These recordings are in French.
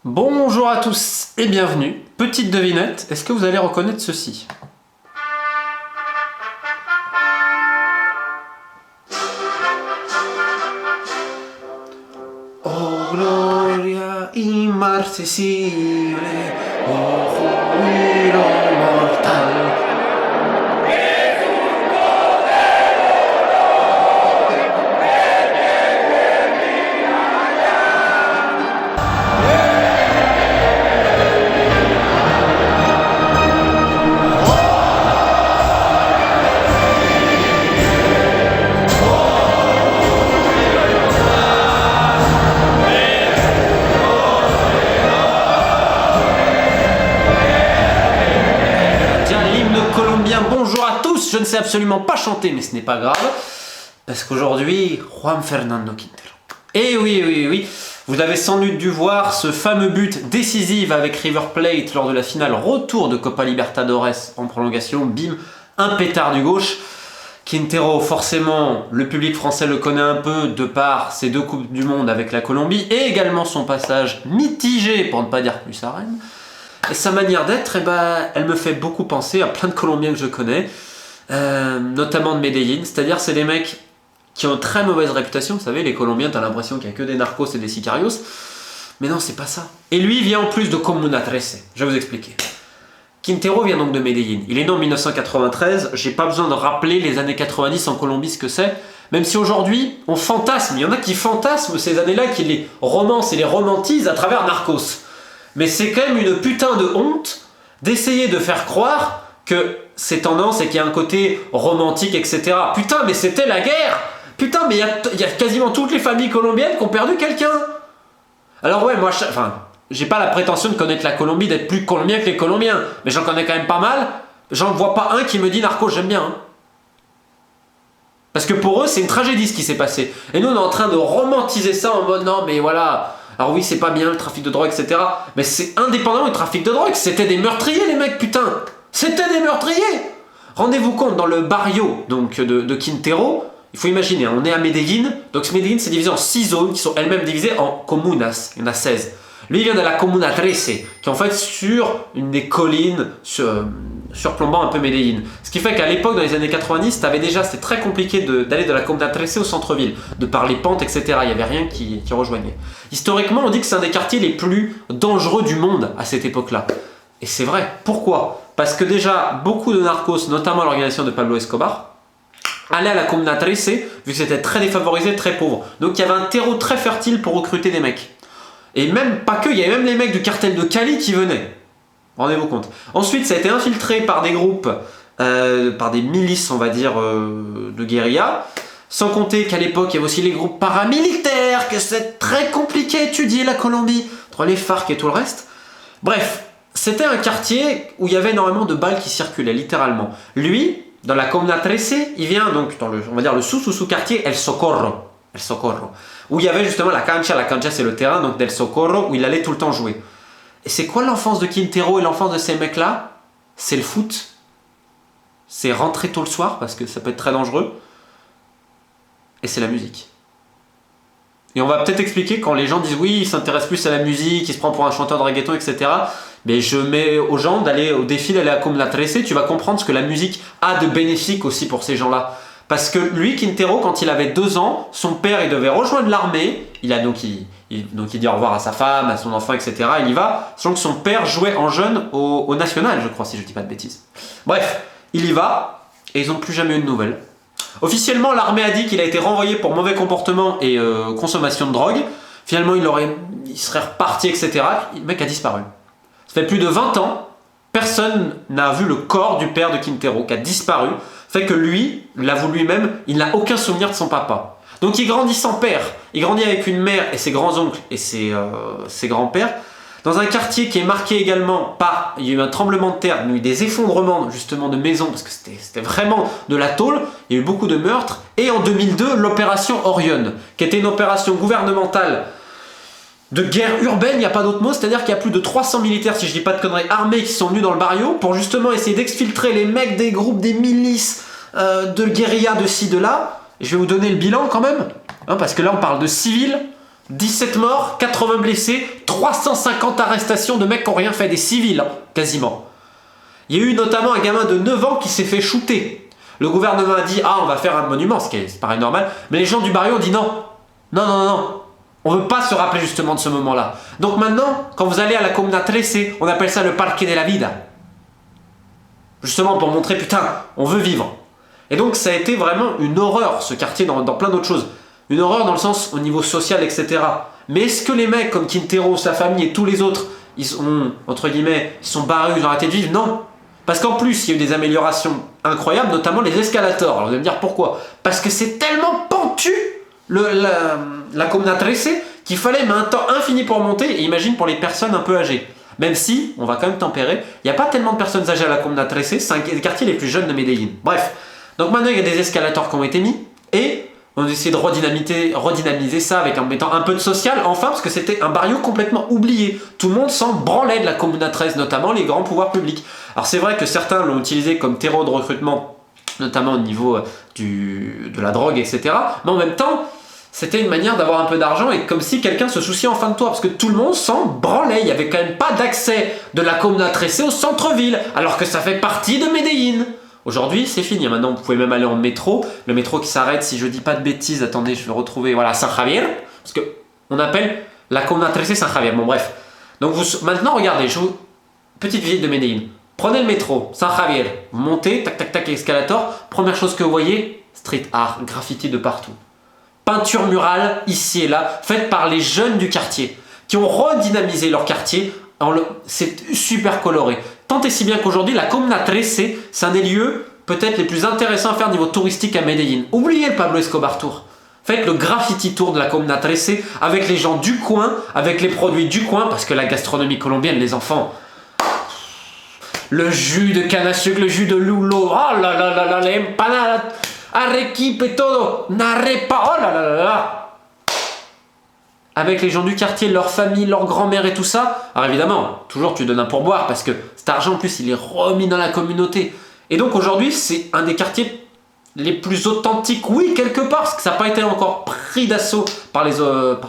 Bonjour à tous et bienvenue. Petite devinette, est-ce que vous allez reconnaître ceci? Oh gloria immarcescibile, oh júbilo mortal. Bonjour à tous, je ne sais absolument pas chanter, mais ce n'est pas grave, parce qu'aujourd'hui, Juan Fernando Quintero. Et oui, vous avez sans doute dû voir ce fameux but décisif avec River Plate lors de la finale retour de Copa Libertadores en prolongation, bim, un pétard du gauche. Quintero, forcément, le public français le connaît un peu de par ses 2 Coupes du Monde avec la Colombie et également son passage mitigé, pour ne pas dire plus arène. Et sa manière d'être, elle me fait beaucoup penser à plein de Colombiens que je connais, notamment de Medellín. C'est-à-dire, c'est des mecs qui ont très mauvaise réputation. Vous savez, les Colombiens, t'as l'impression qu'il n'y a que des narcos et des sicarios. Mais non, c'est pas ça. Et lui vient en plus de Comuna 13. Je vais vous expliquer. Quintero vient donc de Medellín. Il est né en 1993. J'ai pas besoin de rappeler les années 90 en Colombie ce que c'est. Même si aujourd'hui, on fantasme. Il y en a qui fantasment ces années-là, qui les romancent et les romantisent à travers Narcos. Mais c'est quand même une putain de honte d'essayer de faire croire que c'est tendance et qu'il y a un côté romantique, etc. Putain, mais c'était la guerre! Putain, mais il y a quasiment toutes les familles colombiennes qui ont perdu quelqu'un! Alors ouais, moi, j'ai pas la prétention de connaître la Colombie, d'être plus colombien que les Colombiens, mais j'en connais quand même pas mal. J'en vois pas un qui me dit Narcos, j'aime bien. Hein. Parce que pour eux, c'est une tragédie ce qui s'est passé. Et nous, on est en train de romantiser ça en mode non, mais voilà... Alors oui, c'est pas bien le trafic de drogue, etc. Mais c'est indépendamment du trafic de drogue. C'était des meurtriers, les mecs, putain. C'était des meurtriers. Rendez-vous compte, dans le barrio donc, de Quintero, il faut imaginer, on est à Medellín. Donc Medellín, c'est divisé en 6 zones qui sont elles-mêmes divisées en comunas. Il y en a 16. Lui, il vient de la Comuna 13, qui est en fait sur une des collines surplombant un peu Medellín. Ce qui fait qu'à l'époque, dans les années 90, c'était très compliqué d'aller de la Comuna 13 au centre-ville, de par les pentes, etc. Il n'y avait rien qui rejoignait. Historiquement, on dit que c'est un des quartiers les plus dangereux du monde à cette époque-là. Et c'est vrai. Pourquoi? Parce que déjà, beaucoup de narcos, notamment l'organisation de Pablo Escobar, allaient à la Comuna 13, vu que c'était très défavorisé, très pauvre. Donc il y avait un terreau très fertile pour recruter des mecs. Et même pas que, il y avait même les mecs du cartel de Cali qui venaient. Rendez-vous compte. Ensuite, ça a été infiltré par des groupes, par des milices, on va dire, de guérilla. Sans compter qu'à l'époque, il y avait aussi les groupes paramilitaires, que c'est très compliqué à étudier la Colombie, entre les FARC et tout le reste. Bref, c'était un quartier où il y avait énormément de balles qui circulaient, littéralement. Lui, dans la Comuna 13, il vient donc dans on va dire le sous-quartier El Socorro. El Socorro. Où il y avait justement la cancha c'est le terrain donc d'El Socorro où il allait tout le temps jouer. Et c'est quoi l'enfance de Quintero et l'enfance de ces mecs-là? C'est le foot. C'est rentrer tôt le soir parce que ça peut être très dangereux. Et c'est la musique. Et on va peut-être expliquer quand les gens disent oui, il s'intéresse plus à la musique, il se prend pour un chanteur de reggaeton, etc. Mais je mets aux gens d'aller au défi d'aller à Comuna 13, tu vas comprendre ce que la musique a de bénéfique aussi pour ces gens-là. Parce que lui, Quintero, quand il avait 2 ans, son père, il devait rejoindre l'armée. Il dit au revoir à sa femme, à son enfant, etc. Il y va, sachant que son père jouait en jeune au National, je crois, si je ne dis pas de bêtises. Bref, il y va, et ils n'ont plus jamais eu de nouvelles. Officiellement, l'armée a dit qu'il a été renvoyé pour mauvais comportement et consommation de drogue. Finalement, il serait reparti, etc. Le mec a disparu. Ça fait plus de 20 ans, personne n'a vu le corps du père de Quintero, qui a disparu. Fait que lui, l'avoue lui-même, il n'a aucun souvenir de son papa. Donc il grandit sans père. Il grandit avec une mère et ses grands-oncles et ses grands-pères. Dans un quartier qui est marqué également par... Il y a eu un tremblement de terre, il y a eu des effondrements justement de maisons, parce que c'était vraiment de la tôle. Il y a eu beaucoup de meurtres. Et en 2002, l'opération Orion, qui était une opération gouvernementale de guerre urbaine, il n'y a pas d'autre mot, c'est-à-dire qu'il y a plus de 300 militaires, si je dis pas de conneries, armés qui sont venus dans le barrio pour justement essayer d'exfiltrer les mecs des groupes, des milices, de guérilla de ci, de là. Et je vais vous donner le bilan quand même, hein, parce que là on parle de civils, 17 morts, 80 blessés, 350 arrestations de mecs qui n'ont rien fait, des civils, hein, quasiment. Il y a eu notamment un gamin de 9 ans qui s'est fait shooter. Le gouvernement a dit « Ah, on va faire un monument », ce qui paraît normal. Mais les gens du barrio ont dit « Non, non, non, non, on ne veut pas se rappeler justement de ce moment-là. » Donc maintenant, quand vous allez à la Comuna 13, on appelle ça le Parque de la Vida. Justement pour montrer « Putain, on veut vivre ». Et donc ça a été vraiment une horreur, ce quartier, dans plein d'autres choses. Une horreur dans le sens au niveau social, etc. Mais est-ce que les mecs comme Quintero, sa famille et tous les autres, ils sont, entre guillemets, ils sont barrés, ils ont arrêté de vivre? Non. Parce qu'en plus, il y a eu des améliorations incroyables, notamment les escalators. Alors vous allez me dire pourquoi? Parce que c'est tellement pentu, la Comuna 13, qu'il fallait un temps infini pour monter, et imagine pour les personnes un peu âgées. Même si, on va quand même tempérer, il n'y a pas tellement de personnes âgées à la Comuna 13, c'est un des quartiers les plus jeunes de Medellín. Bref, donc maintenant il y a des escalators qui ont été mis, et on a essayé de redynamiser ça en mettant un peu de social, enfin, parce que c'était un barrio complètement oublié. Tout le monde s'en branlait de la Comuna 13, notamment les grands pouvoirs publics. Alors c'est vrai que certains l'ont utilisé comme terreau de recrutement, notamment au niveau de la drogue, etc. Mais en même temps, c'était une manière d'avoir un peu d'argent et comme si quelqu'un se souciait enfin de toi, parce que tout le monde s'en branlait. Il n'y avait quand même pas d'accès de la Comuna 13 au centre-ville, alors que ça fait partie de Medellín. Aujourd'hui, c'est fini. Maintenant, vous pouvez même aller en métro. Le métro qui s'arrête, si je dis pas de bêtises, attendez, je vais retrouver, voilà, San Javier. Parce qu'on appelle la Comuna 13 San Javier. Bon, bref. Donc, maintenant, regardez, petite visite de Medellín. Prenez le métro, San Javier. Vous montez, tac, tac, tac, escalator. Première chose que vous voyez, street art, graffiti de partout. Peinture murale, ici et là, faite par les jeunes du quartier, qui ont redynamisé leur quartier. C'est super coloré. Tant et si bien qu'aujourd'hui, la Comuna 13, c'est un des lieux peut-être les plus intéressants à faire niveau touristique à Medellín. Oubliez le Pablo Escobar Tour. Faites le graffiti tour de la Comuna 13 avec les gens du coin, avec les produits du coin, parce que la gastronomie colombienne, les enfants, le jus de canne à sucre, le jus de lulo, oh là là là là, les empanadas, arequipe et todo, n'arepa, oh là là là là. Avec les gens du quartier, leur famille, leur grand-mère et tout ça. Alors évidemment, toujours tu donnes un pourboire parce que cet argent en plus il est remis dans la communauté. Et donc aujourd'hui c'est un des quartiers les plus authentiques, oui quelque part, parce que ça n'a pas été encore pris d'assaut par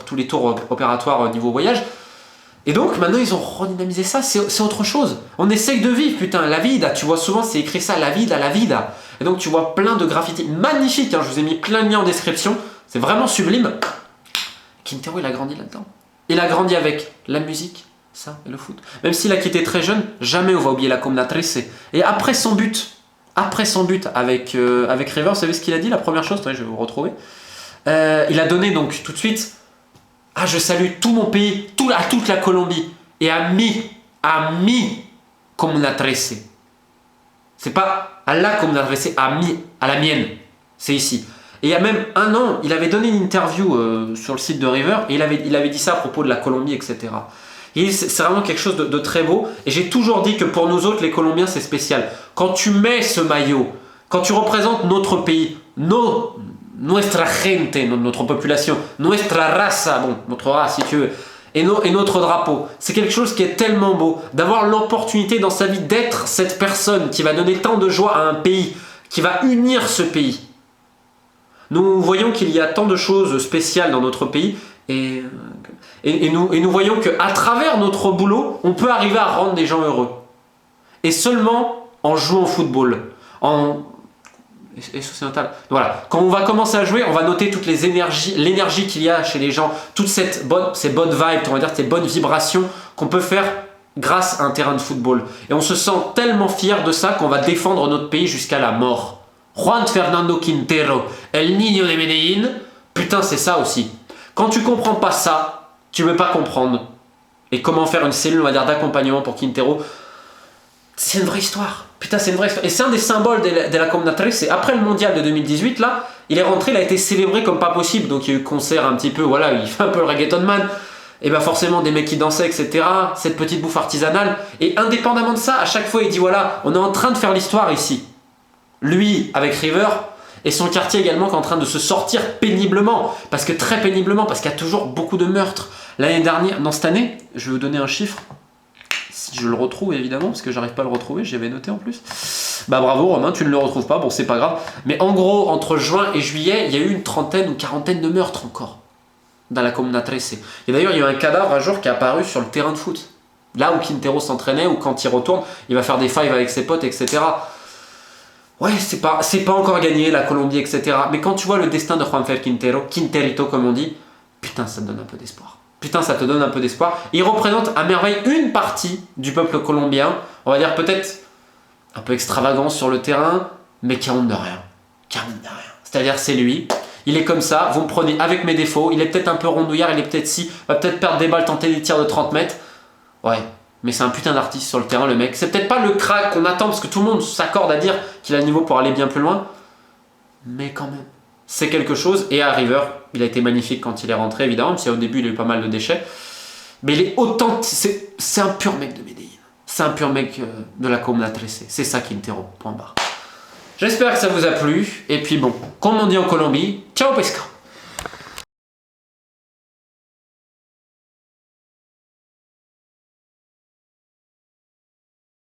tous les tours opératoires au niveau voyage. Et donc maintenant ils ont redynamisé ça, c'est autre chose. On essaye de vivre, putain, la vida, tu vois souvent c'est écrit ça, la vida, la vida. Et donc tu vois plein de graffitis magnifiques, hein, je vous ai mis plein de liens en description, c'est vraiment sublime. Quintero, il a grandi là-dedans. Il a grandi avec la musique, ça, et le foot. Même s'il a quitté très jeune, jamais on va oublier la Comuna 13. Et après son but avec River, vous savez ce qu'il a dit, la première chose, attendez, je vais vous retrouver. Il a donné donc tout de suite, ah, je salue tout mon pays, toute la Colombie, et à mi Comuna 13. C'est pas à la Comuna 13, à la mienne, c'est ici. Et il y a même un an, il avait donné une interview sur le site de River et il avait dit ça à propos de la Colombie, etc. Et c'est vraiment quelque chose de très beau. Et j'ai toujours dit que pour nous autres, les Colombiens, c'est spécial. Quand tu mets ce maillot, quand tu représentes notre pays, nuestra gente, notre population, nuestra raza, bon, notre race si tu veux, et notre drapeau, c'est quelque chose qui est tellement beau. D'avoir l'opportunité dans sa vie d'être cette personne qui va donner tant de joie à un pays, qui va unir ce pays. Nous voyons qu'il y a tant de choses spéciales dans notre pays et nous voyons qu'à travers notre boulot, on peut arriver à rendre des gens heureux. Et seulement en jouant au football, et sociétal. Voilà. Quand on va commencer à jouer, on va noter toutes les énergies, l'énergie qu'il y a chez les gens, toutes ces bonnes vibes, on va dire ces bonnes vibrations qu'on peut faire grâce à un terrain de football. Et on se sent tellement fier de ça qu'on va défendre notre pays jusqu'à la mort. Juan Fernando Quintero, El Niño de Medellín, putain c'est ça aussi. Quand tu comprends pas ça, tu ne veux pas comprendre. Et comment faire une cellule, on va dire, d'accompagnement pour Quintero, c'est une vraie histoire. Putain, c'est une vraie histoire. Et c'est un des symboles de la Comuna 13. C'est après le mondial de 2018, là, il est rentré, il a été célébré comme pas possible. Donc il y a eu concert un petit peu, voilà, il fait un peu le reggaeton man. Et bien forcément des mecs qui dansaient, etc. Cette petite bouffe artisanale. Et indépendamment de ça, à chaque fois il dit voilà, on est en train de faire l'histoire ici. Lui avec River et son quartier également qui est en train de se sortir péniblement. Parce que très péniblement, parce qu'il y a toujours beaucoup de meurtres. L'année dernière, dans cette année, je vais vous donner un chiffre. Si je le retrouve évidemment, parce que j'arrive pas à le retrouver, j'y avais noté en plus. Bah bravo Romain, tu ne le retrouves pas, bon c'est pas grave. Mais en gros, entre juin et juillet, il y a eu une trentaine ou quarantaine de meurtres encore. dans la Comuna 13. Et d'ailleurs, il y a eu un cadavre un jour qui est apparu sur le terrain de foot. Là où Quintero s'entraînait, ou quand il retourne, il va faire des fives avec ses potes, etc. Ouais, c'est pas encore gagné, la Colombie, etc. Mais quand tu vois le destin de Juanfer Quintero, Quinterito comme on dit, putain, ça te donne un peu d'espoir. Putain, ça te donne un peu d'espoir. Il représente à merveille une partie du peuple colombien, on va dire peut-être un peu extravagant sur le terrain, mais qui a honte de rien. Qui a honte de rien. C'est-à-dire, c'est lui. Il est comme ça, vous me prenez avec mes défauts, il est peut-être un peu rondouillard, il est peut-être va peut-être perdre des balles, tenter des tirs de 30 mètres. Ouais, mais c'est un putain d'artiste sur le terrain, le mec. C'est peut-être pas le crack qu'on attend, parce que tout le monde s'accorde à dire qu'il a le niveau pour aller bien plus loin. Mais quand même, c'est quelque chose. Et à River, il a été magnifique quand il est rentré, évidemment, même si au début, il a eu pas mal de déchets. Mais il est authentique, c'est un pur mec de Medellín. C'est un pur mec de la Comuna 13. C'est ça Quintero, point barre. J'espère que ça vous a plu. Et puis bon, comme on dit en Colombie, ciao pesca.